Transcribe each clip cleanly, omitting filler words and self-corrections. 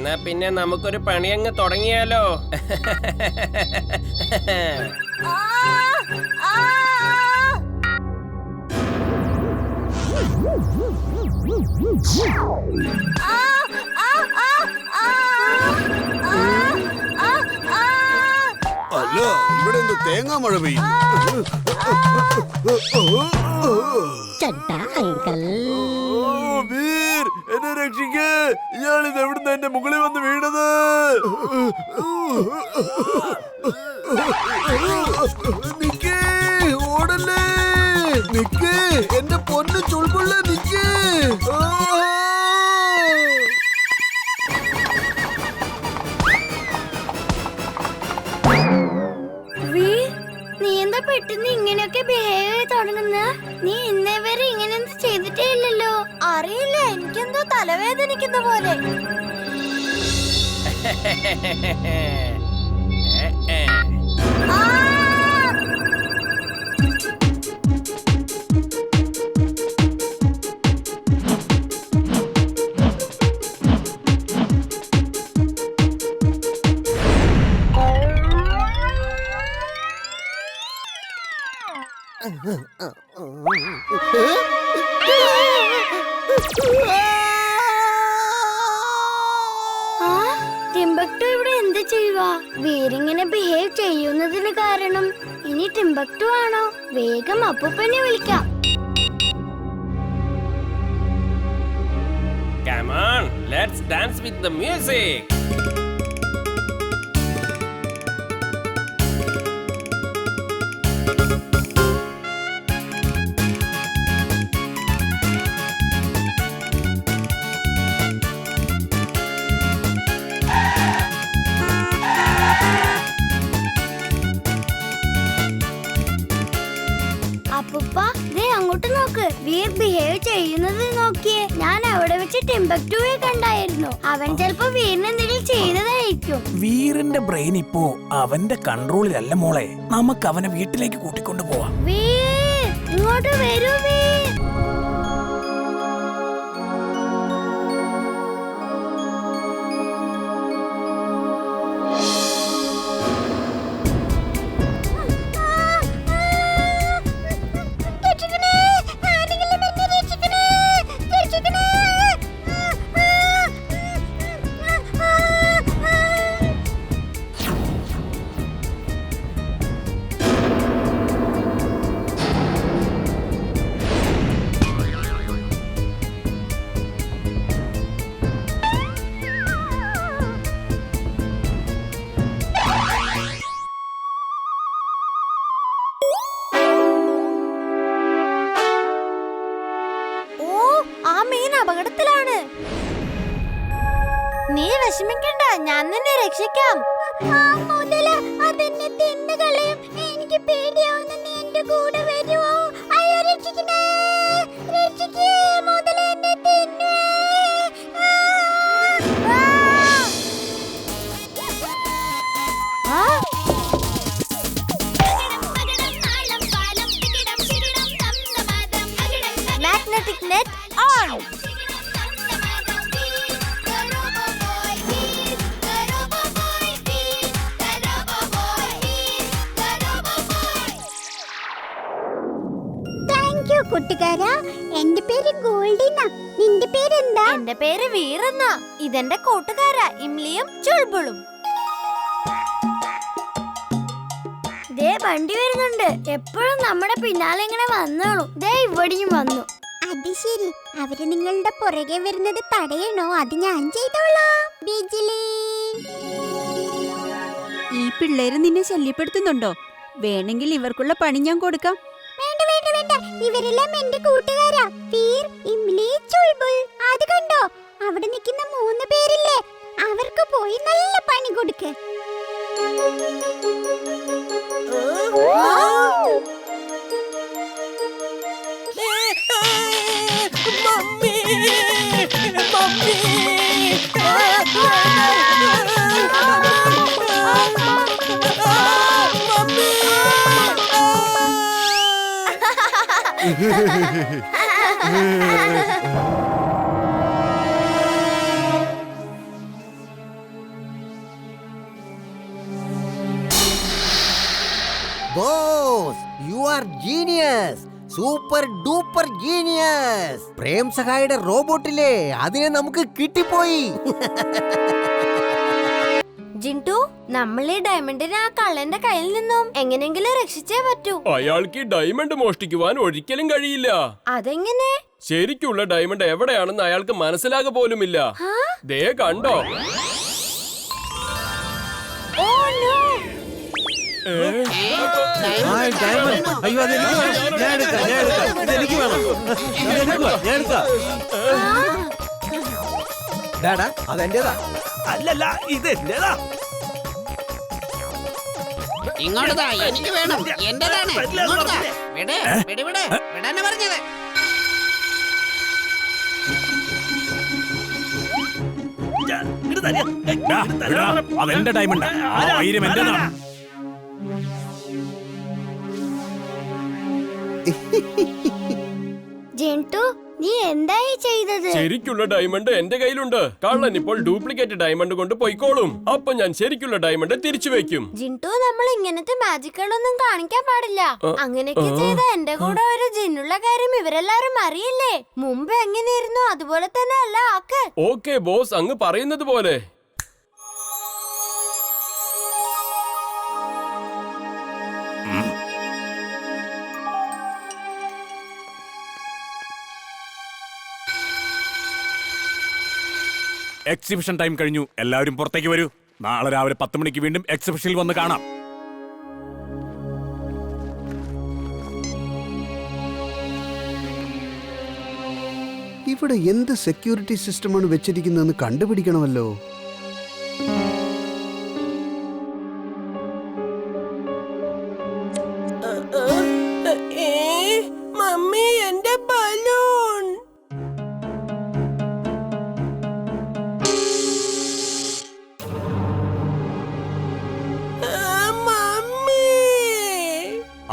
എന്നാ പിന്നെ നമുക്കൊരു പണിയങ്ങ് തുടങ്ങിയാലോ? അല്ല, ഇവിടെ എന്ത് തേങ്ങാ മഴ പെയ്യും? വീർ, എന്നെ രക്ഷിക്ക്! ഇയാളിത് എവിടുന്ന് എന്റെ മുകളിൽ വന്ന് വീണത്? നിക്ക്, ഓടല്ലേ! നിക്ക്, എന്റെ പൊന്ന് ചുൾപുള്ള നിക്ക്! നീ എന്താ പെട്ടെന്ന് ഇങ്ങനെയൊക്കെ ബിഹേവ് ചെയ്ത് തുടങ്ങുന്ന? നീ ഇന്നേ വരെ ഇങ്ങനെയൊന്നും ചെയ്തിട്ടേ ഇല്ലല്ലോ. അറിയില്ല, എനിക്കെന്തോ തലവേദനിക്കുന്ന പോലെ. ടിംബക്ടു ഇവിടെ എന്ത് ചെയ്യുക? വീരിങ്ങനെ ബിഹേവ് ചെയ്യുന്നതിന് കാരണം ഇനി ടിംബക്ടു ആണോ? വേഗം അപ്പൂപ്പനെ വിളിക്കാം. Come on, let's dance with the music. അപ്പൂപ്പ, ദേ അങ്ങോട്ട് നോക്ക്. വീർ ബിഹേവ് ചെയ്യുന്നത് നോക്കിയേ. ഞാൻ അവിടെ വെച്ച് ടിംബക്ടുവെ കണ്ടായിരുന്നു. അവൻ ചിലപ്പോ വീറിന് എന്തെങ്കിലും ചെയ്തതായിരിക്കും. വീറിന്റെ ബ്രെയിൻ ഇപ്പോ അവന്റെ കൺട്രോളിലല്ല മോളെ. നമുക്ക് അവനെ വീട്ടിലേക്ക് കൂട്ടിക്കൊണ്ടു പോവാം. വീർ, ഇങ്ങോട്ട് വരൂ വീർ. അപകടത്തിലാണ്. നീ വിഷമിക്കണ്ട, ഞാൻ നിന്നെ രക്ഷിക്കാം. അതെന്നെ തിന്നുകളയും. എനിക്ക് പേടിയാവുന്ന, നീ എന്റെ കൂടെ വരുമോ? അയ്യോ, രക്ഷിക്കണേ, രക്ഷിക്കേ, മുതല എന്നെ തിന്നുവേ. Magnetic net on. കൂട്ടുകാരാ, എന്റെ പേര് ഗോൾഡിന. നിന്റെ പേരെന്താ? എന്റെ പേര് വീറെന്ന. ഇതെന്റെ കൂട്ടുകാരാ ഇംലിയും ചുൾബുളും. ദേ വണ്ടി വരുന്നുണ്ട്. എപ്പോഴും നമ്മുടെ പിന്നാലെ ഇങ്ങനെ വന്നോളൂ. ദേ ഇവിടെയും വന്നു. അത് ശരി, അവര് നിങ്ങളുടെ പുറകെ വരുന്നത് തടയണോ? അത് ഞാൻ ചെയ്തോളാം. ബിജിലി, ഈ പിള്ളേര് നിന്നെ ശല്യപ്പെടുത്തുന്നുണ്ടോ? വേണമെങ്കിൽ ഇവർക്കുള്ള പണി ഞാൻ കൊടുക്കാം. വേണ്ട വേണ്ട വേണ്ട, ഇവരെല്ലാം എന്റെ കൂട്ടുകാരാ. വീർ, ഇംലി, ചുൾബുൾ. അത് കണ്ടോ, അവിടെ നിൽക്കുന്ന 3 പേരില്ലേ? അവർക്ക് പോയി നല്ല പണി കൊടുക്ക്. Mummy, mummy. Are genius, super duper genius. Prem സഹായുടെ റോബോട്ടിലെ അതിനെ നമുക്ക് കിട്ടിപ്പോയി. ജിൻടു, നമ്മൾ ഈ ഡയമണ്ടിനെ ആ കള്ളന്റെ കയ്യിൽ നിന്നും എങ്ങനെയെങ്കിലും രക്ഷിച്ചേ പറ്റൂ. അയാൾക്ക് ഡയമണ്ട് മോഷ്ടിക്കുവാൻ ഒരിക്കലും കഴിയില്ല. അതെങ്ങനെ? ശരിക്കുള്ള ഡയമണ്ട് എവിടെയാണെന്ന് അയാൾക്ക് മനസ്സിലാക പോലുമില്ല. ദേ കണ്ടോ? Oh no! അയ്യോ അതെനിക്ക് വേണം. അതെന്റേതാ. അല്ലല്ല ഇത് എന്റേതാ. ഇങ്ങോട്ടാ, എനിക്ക് വേണം, എന്റേതാണ്. ഇങ്ങോട്ടാ. വിട്, വിട്, വിട്, വിടാനാ പറഞ്ഞത്. അതെന്റെ ഡയമണ്ട്. ആ വൈരം എന്റേതാണ്. ജിൻടു, നീ എന്തായി ചെയ്തത്? ശരിക്കുള്ള ഡയമണ്ട് എന്റെ കയ്യിലുണ്ട്. കള്ളൻ ഇപ്പോൾ ഡ്യൂപ്ലിക്കേറ്റ് ഡയമണ്ട് കൊണ്ട് പോയിക്കോളും. അപ്പൊ ഞാൻ ശരിക്കുള്ള ഡയമണ്ട് തിരിച്ചു വെക്കും. ജിൻടു, നമ്മൾ ഇങ്ങനത്തെ മാജിക്കുകളൊന്നും കാണിക്കാൻ പാടില്ല. അങ്ങനെയൊക്കെ ചെയ്ത എന്റെ കൂടെ ഒരു ജിന്നുള്ള കാര്യം ഇവരെല്ലാരും അറിയില്ലേ? മുമ്പ് എങ്ങനെയായിരുന്നു അതുപോലെ തന്നെ അല്ല ആക്ക്. ഓക്കെ ബോസ്, അങ്ങ് പറയുന്നത് പോലെ. എക്സിബിഷൻ ടൈം കഴിഞ്ഞു. എല്ലാവരും പുറത്തേക്ക് വരൂ. നാളെ രാവിലെ 10 മണിക്ക് വീണ്ടും എക്സിബിഷനിൽ വന്ന് കാണാം. ഇവിടെ എന്ത് സെക്യൂരിറ്റി സിസ്റ്റമാണ് വെച്ചിരിക്കുന്നതെന്ന് കണ്ടുപിടിക്കണമല്ലോ. മമ്മി, എന്റെ ബലൂൺ.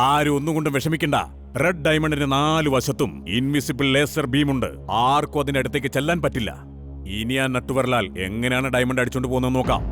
ആരും ഒന്നും കൊണ്ടും വിഷമിക്കണ്ട. റെഡ് ഡയമണ്ടിന് 4 വശത്തും ഇൻവിസിബിൾ ലേസർ ബീമുണ്ട്. ആർക്കും അതിന്റെ അടുത്തേക്ക് ചെല്ലാൻ പറ്റില്ല. ഇനി ആ നട്ടുവരലാൽ എങ്ങനെയാണ് ഡയമണ്ട് അടിച്ചോണ്ട് പോകുന്നത് നോക്കാം.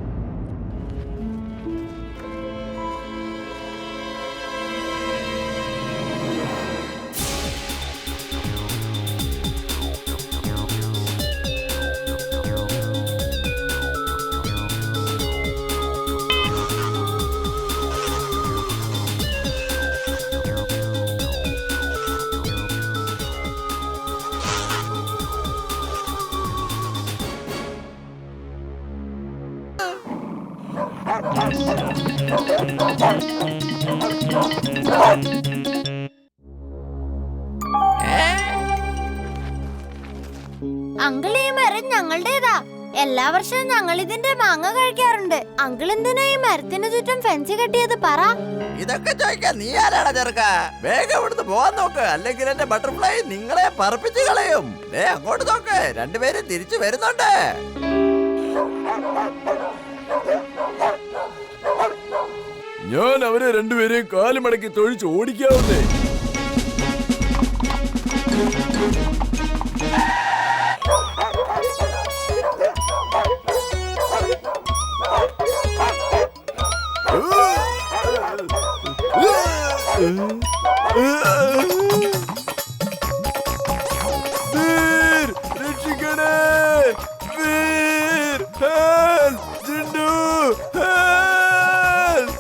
അങ്കിൾ, ഈ മരം ഞങ്ങളുടേതാ. എല്ലാ വർഷവും ഞങ്ങൾ ഇതിന്റെ മാങ്ങ കഴിക്കാറുണ്ട്. അങ്കിൾ എന്തിനാ ഈ മരത്തിന് ചുറ്റും ഫെൻസ് കെട്ടിയത് പറ? ഇതൊക്കെ ചോദിക്കാൻ നീ ആരാടാ ചെറുക്ക? വേഗം ഇവിടുന്ന് പോവാൻ നോക്ക്, അല്ലെങ്കിൽ എന്റെ ബട്ടർഫ്ലൈ നിങ്ങളെ പറപ്പിച്ചു കളയും. അങ്ങോട്ട് നോക്ക്, രണ്ടുപേരും തിരിച്ചു വരുന്നുണ്ട്. ഞാൻ അവരെ രണ്ടുപേരെയും കാലുമടക്കി തൊഴിച്ച് ഓടിക്കാവുന്നേ. രക്ഷിക്കണേ, Veer, help, Jindu, help.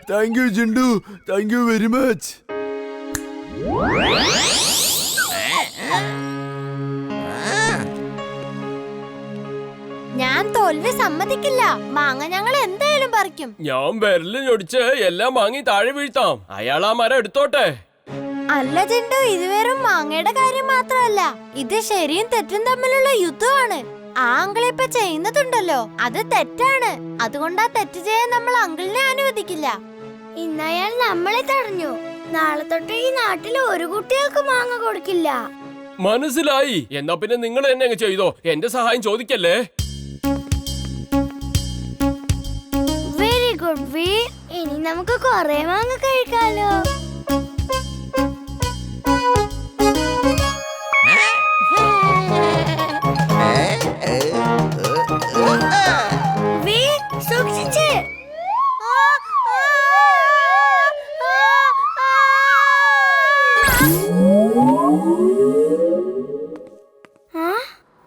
Thank you Jindu, thank you very much. ഞാൻ തോൽവി സമ്മതിക്കില്ല. മാങ്ങ ഞങ്ങൾ എന്തായാലും പറിക്കും. ഞാൻ വിരലിനൊടിച്ച് എല്ലാം വാങ്ങി താഴെ വീഴ്ത്താം. അയാൾ ആ മരം എടുത്തോട്ടെ. അല്ല ജിൻഡു, ഇത് വെറും മാങ്ങയുടെ കാര്യം മാത്രമല്ല, ഇത് ശരിയും തെറ്റും തമ്മിലുള്ള യുദ്ധമാണ്. ആ അങ്കിൾ ഇപ്പൊ ചെയ്യുന്നതുണ്ടല്ലോ, അത് തെറ്റാണ്. അതുകൊണ്ട് ആ തെറ്റ് ചെയ്യാൻ നമ്മൾ അങ്കിളിനെ അനുവദിക്കില്ല. ഇന്നയാൾ നമ്മളെ തടഞ്ഞു. നാളെ തൊട്ട് ഈ നാട്ടിൽ ഒരു കുട്ടികൾക്ക് മാങ്ങ കൊടുക്കില്ല. മനസ്സിലായി. എന്നാ പിന്നെ നിങ്ങൾ തന്നെ അങ്ങ് ചെയ്തോ. എന്റെ സഹായം ചോദിക്കല്ലേ. Very good Veer. ഇനി നമുക്ക് കൊറേ മാങ്ങ കഴിക്കാലോ.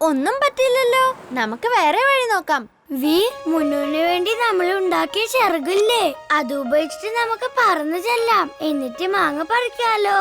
ഒന്നും പറ്റില്ലല്ലോ. നമുക്ക് വേറെ വഴി നോക്കാം. മുന്നൂന് വേണ്ടി നമ്മൾ ഉണ്ടാക്കിയ ചിറകില്ലേ, അത് ഉപയോഗിച്ചിട്ട് നമുക്ക് പറന്നു ചെല്ലാം. എന്നിട്ട് മാങ്ങ പറിക്കാലോ.